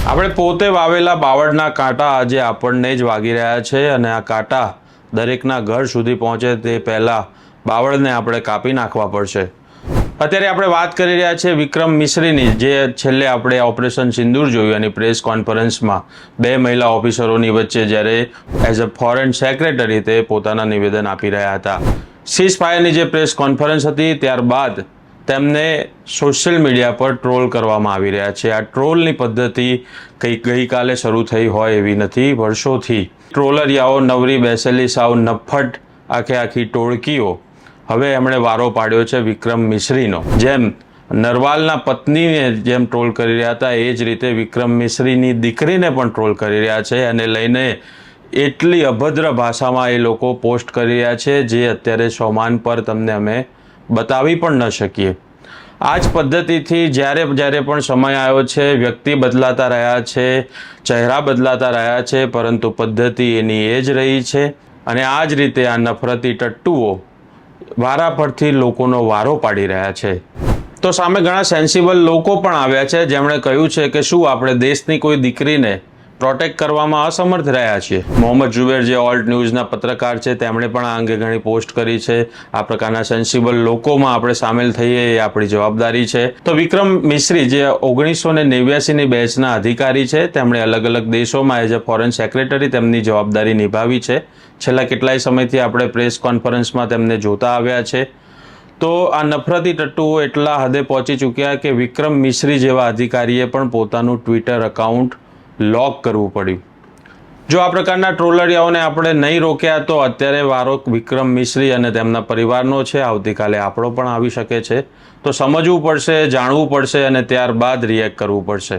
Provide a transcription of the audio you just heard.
આપણે પોતે વાવેલા બાવળના કાંટા આજે આપણને જ વાગી રહ્યા છે અને આ કાંટા દરેકના ઘર સુધી પહોંચે તે પહેલાં બાવળને આપણે કાપી નાખવા પડશે. અત્યારે આપણે વાત કરી રહ્યા છીએ વિક્રમ મિશ્રીની, જે છેલ્લે આપણે ઓપરેશન સિંદૂર જોયું અને પ્રેસ કોન્ફરન્સમાં બે મહિલા ઓફિસરોની વચ્ચે જ્યારે એઝ અ ફોરેન સેક્રેટરી તે પોતાના નિવેદન આપી રહ્યા હતા. સીઝ ફાયરની જે પ્રેસ કોન્ફરન્સ હતી ત્યારબાદ તેમને સોશિયલ મીડિયા પર ટ્રોલ કરવામાં આવી રહ્યા છે. આ ટ્રોલની પદ્ધતિ ગઈકાલે શરૂ થઈ હોય એવી નથી. વર્ષોથી ટ્રોલરિયાઓ નવરી બેસેલી સાવ નફ્ફટ આખી ટોળકીઓ હવે એમણે વારો પાડ્યો છે વિક્રમ મિશ્રીનો. જેમ નરવાલના પત્નીને જેમ ટ્રોલ કરી રહ્યા હતા એ જ રીતે વિક્રમ મિશ્રીની દીકરીને પણ ટ્રોલ કરી રહ્યા છે. અને લઈને એટલી અભદ્ર ભાષામાં એ લોકો પોસ્ટ કરી રહ્યા છે જે અત્યારે સોમાન પર તમને અમે બતાવી પણ ન શકીએ. આ જ પદ્ધતિથી જ્યારે પણ સમય આવ્યો છે, વ્યક્તિ બદલાતા રહ્યા છે, ચહેરા બદલાતા રહ્યા છે, પરંતુ પદ્ધતિ એની એ જ રહી છે. અને આ જ રીતે આ નફરતી ટટ્ટુઓ વારા પરથી લોકોનો વારો પાડી રહ્યા છે. તો સામે ઘણા સેન્સિબલ લોકો પણ આવ્યા છે જેમણે કહ્યું છે કે શું આપણે દેશની કોઈ દીકરીને પ્રોટેક્ટ કરવામાં અસમર્થ રહ્યા છીએ. મોહમ્મદ જુબેર જે ઓલ્ટ ન્યૂઝના પત્રકાર છે તેમણે પણ આ અંગે ઘણી પોસ્ટ કરી છે. આ પ્રકારના સેન્સિબલ લોકોમાં આપણે સામેલ થઈએ એ આપણી જવાબદારી છે. તો વિક્રમ મિશ્રી જે 1989ની બેચના અધિકારી છે, તેમણે અલગ અલગ દેશોમાં એઝ અ ફોરેન સેક્રેટરી તેમની જવાબદારી નિભાવી છે. છેલ્લા કેટલાય સમયથી આપણે પ્રેસ કોન્ફરન્સમાં તેમને જોતા આવ્યા છે. તો આ નફરતી ટટ્ટુઓ એટલા હદે પહોંચી ચૂક્યા કે વિક્રમ મિશ્રી જેવા અધિકારીએ પણ પોતાનું ટ્વિટર એકાઉન્ટ લોક કરવું પડ્યું. જો આ પ્રકારના ટ્રોલરિયાઓને આપણે નહીં રોક્યા તો અત્યારે વારો વિક્રમ મિશ્રી અને તેમના પરિવારનો છે. આવતીકાલે આપણો પણ આવી શકે છે. તો સમજવું પડશે, જાણવું પડશે અને ત્યારબાદ રિએક્ટ કરવું પડશે.